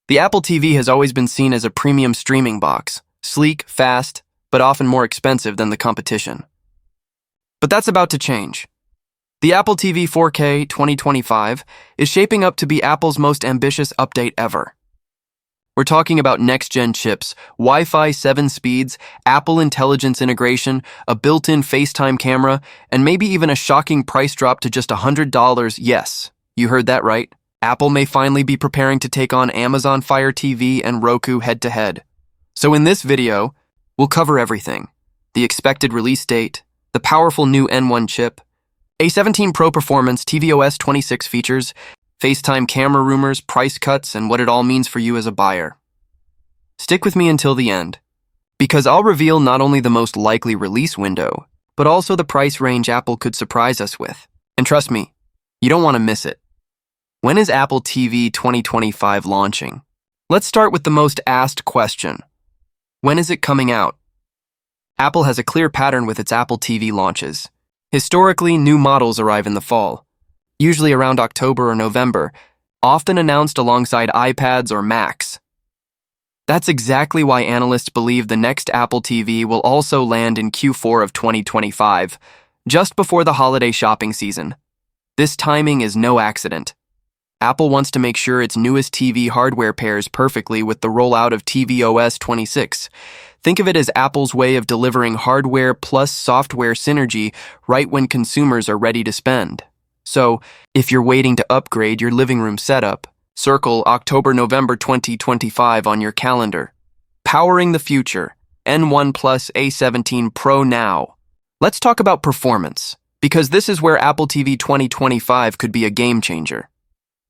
The Apple TV has always been seen as a premium streaming box, sleek, fast, but often more expensive than the competition. But that's about to change. The Apple TV 4K 2025 is shaping up to be Apple's most ambitious update ever. We're talking about next-gen chips, Wi-Fi 7 speeds, Apple Intelligence integration, a built-in FaceTime camera, and maybe even a shocking price drop to just $100. Yes, you heard that right. Apple may finally be preparing to take on Amazon Fire TV and Roku head-to-head. So in this video, we'll cover everything. The expected release date, the powerful new N1 chip, A17 Pro performance, tvOS 26 features, FaceTime camera rumors, price cuts, and what it all means for you as a buyer. Stick with me until the end, because I'll reveal not only the most likely release window, but also the price range Apple could surprise us with. And trust me, you don't want to miss it. When is Apple TV 2025 launching? Let's start with the most asked question. When is it coming out? Apple has a clear pattern with its Apple TV launches. Historically, new models arrive in the fall, usually around October or November, often announced alongside iPads or Macs. That's exactly why analysts believe the next Apple TV will also land in Q4 of 2025, just before the holiday shopping season. This timing is no accident. Apple wants to make sure its newest TV hardware pairs perfectly with the rollout of tvOS 26. Think of it as Apple's way of delivering hardware plus software synergy right when consumers are ready to spend. So, if you're waiting to upgrade your living room setup, circle October-November 2025 on your calendar. Powering the future, N1 Plus A17 Pro now. Let's talk about performance, because this is where Apple TV 2025 could be a game changer.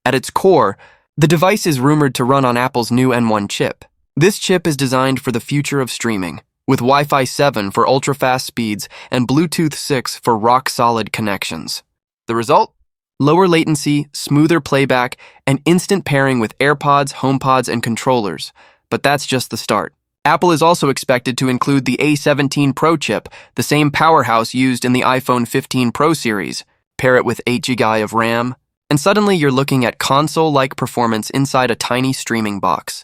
At its core, the device is rumored to run on Apple's new N1 chip. This chip is designed for the future of streaming, with Wi-Fi 7 for ultra-fast speeds and Bluetooth 6 for rock-solid connections. The result? Lower latency, smoother playback, and instant pairing with AirPods, HomePods, and controllers. But that's just the start. Apple is also expected to include the A17 Pro chip, the same powerhouse used in the iPhone 15 Pro series. Pair it with 8GB of RAM, and suddenly you're looking at console-like performance inside a tiny streaming box.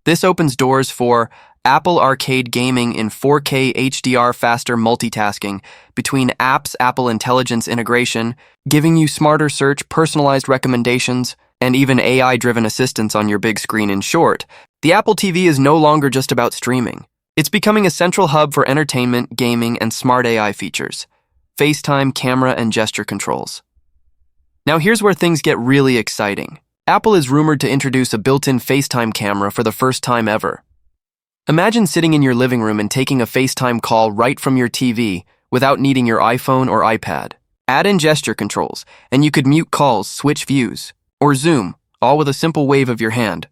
This opens doors for Apple Arcade gaming in 4K HDR, faster multitasking between apps, Apple Intelligence integration, giving you smarter search, personalized recommendations, and even AI-driven assistance on your big screen. In short, the Apple TV is no longer just about streaming. It's becoming a central hub for entertainment, gaming, and smart AI features, FaceTime, camera, and gesture controls. Now here's where things get really exciting. Apple is rumored to introduce a built-in FaceTime camera for the first time ever. Imagine sitting in your living room and taking a FaceTime call right from your TV without needing your iPhone or iPad. Add in gesture controls, and you could mute calls, switch views, or zoom, all with a simple wave of your hand.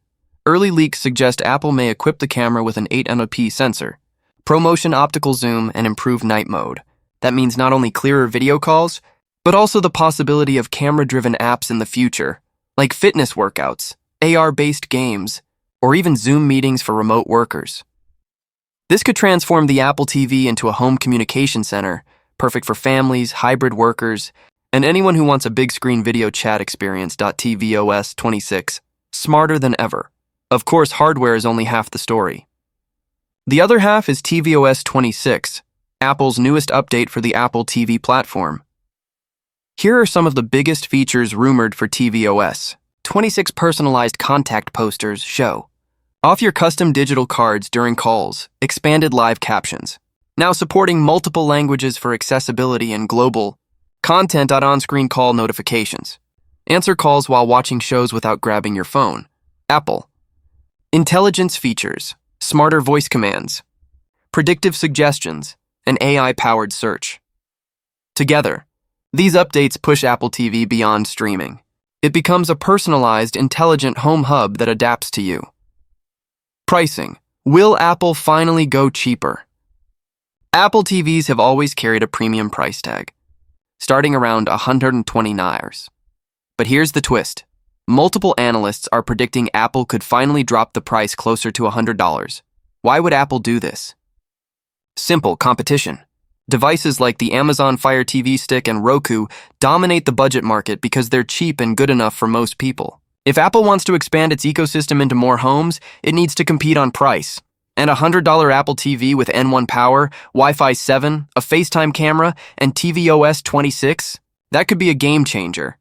Early leaks suggest Apple may equip the camera with an 8MP sensor, ProMotion optical zoom, and improved night mode. That means not only clearer video calls, but also the possibility of camera-driven apps in the future, like fitness workouts, AR-based games, or even Zoom meetings for remote workers. This could transform the Apple TV into a home communication center, perfect for families, hybrid workers, and anyone who wants a big-screen video chat experience. tvOS 26, smarter than ever. Of course, hardware is only half the story. The other half is tvOS 26, Apple's newest update for the Apple TV platform. Here are some of the biggest features rumored for tvOS. 26 personalized contact posters show off your custom digital cards during calls, expanded live captions, now supporting multiple languages for accessibility and global content on-screen call notifications. Answer calls while watching shows without grabbing your phone. Apple. Intelligence features, smarter voice commands, predictive suggestions, and AI-powered search. Together, these updates push Apple TV beyond streaming. It becomes a personalized, intelligent home hub that adapts to you. Pricing. Will Apple finally go cheaper? Apple TVs have always carried a premium price tag, starting around $120. But here's the twist. Multiple analysts are predicting Apple could finally drop the price closer to $100. Why would Apple do this? Simple: competition. Devices like the Amazon Fire TV Stick and Roku dominate the budget market because they're cheap and good enough for most people. If Apple wants to expand its ecosystem into more homes, it needs to compete on price. And a $100 Apple TV with N1 power, Wi-Fi 7, a FaceTime camera, and tvOS 26? That could be a game changer.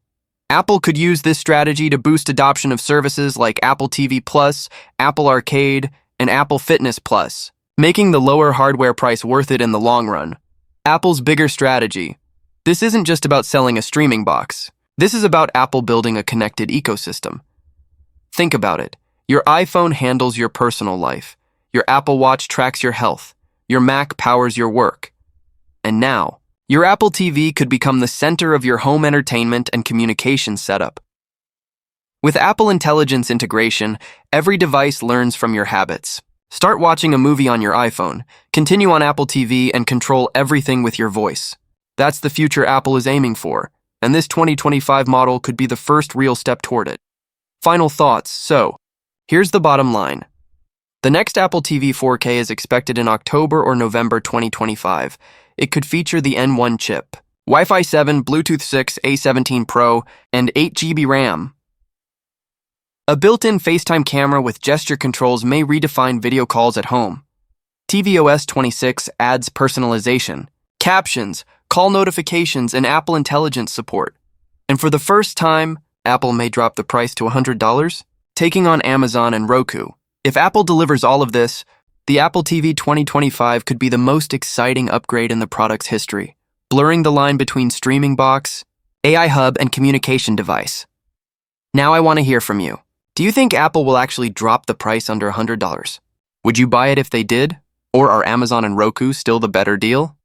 Apple could use this strategy to boost adoption of services like Apple TV Plus, Apple Arcade, and Apple Fitness Plus, making the lower hardware price worth it in the long run. Apple's bigger strategy. This isn't just about selling a streaming box. This is about Apple building a connected ecosystem. Think about it. Your iPhone handles your personal life. Your Apple Watch tracks your health. Your Mac powers your work. And now, your Apple TV could become the center of your home entertainment and communication setup. With Apple Intelligence integration, every device learns from your habits. Start watching a movie on your iPhone, continue on Apple TV, and control everything with your voice. That's the future Apple is aiming for, and this 2025 model could be the first real step toward it. Final thoughts. So, here's the bottom line. The next Apple TV 4K is expected in October or November 2025. It could feature the N1 chip, Wi-Fi 7, Bluetooth 6, A17 Pro, and 8 GB RAM. A built-in FaceTime camera with gesture controls may redefine video calls at home. tvOS 26 adds personalization, captions, call notifications, and Apple Intelligence support. And for the first time, Apple may drop the price to $100, taking on Amazon and Roku. If Apple delivers all of this, the Apple TV 2025 could be the most exciting upgrade in the product's history, blurring the line between streaming box, AI hub, and communication device. Now I want to hear from you. Do you think Apple will actually drop the price under $100? Would you buy it if they did? Or are Amazon and Roku still the better deal?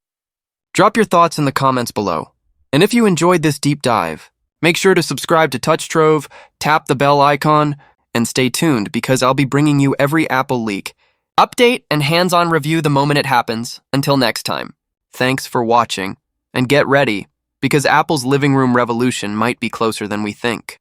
Drop your thoughts in the comments below. And if you enjoyed this deep dive, make sure to subscribe to Touch Trove, tap the bell icon, and stay tuned because I'll be bringing you every Apple leak, update, and hands-on review the moment it happens. Until next time, thanks for watching, and get ready, because Apple's living room revolution might be closer than we think.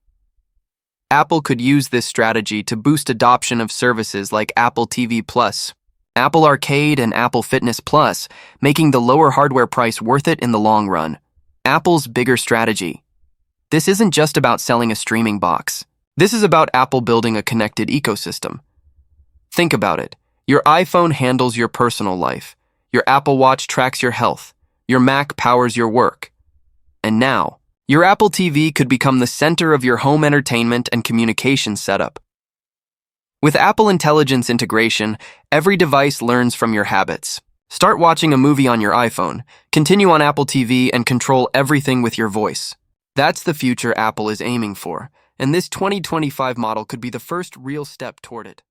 Apple could use this strategy to boost adoption of services like Apple TV Plus, Apple Arcade, and Apple Fitness Plus, making the lower hardware price worth it in the long run. Apple's bigger strategy. This isn't just about selling a streaming box. This is about Apple building a connected ecosystem. Think about it. Your iPhone handles your personal life. Your Apple Watch tracks your health. Your Mac powers your work. And now, your Apple TV could become the center of your home entertainment and communication setup. With Apple Intelligence integration, every device learns from your habits. Start watching a movie on your iPhone, continue on Apple TV, and control everything with your voice. That's the future Apple is aiming for, and this 2025 model could be the first real step toward it.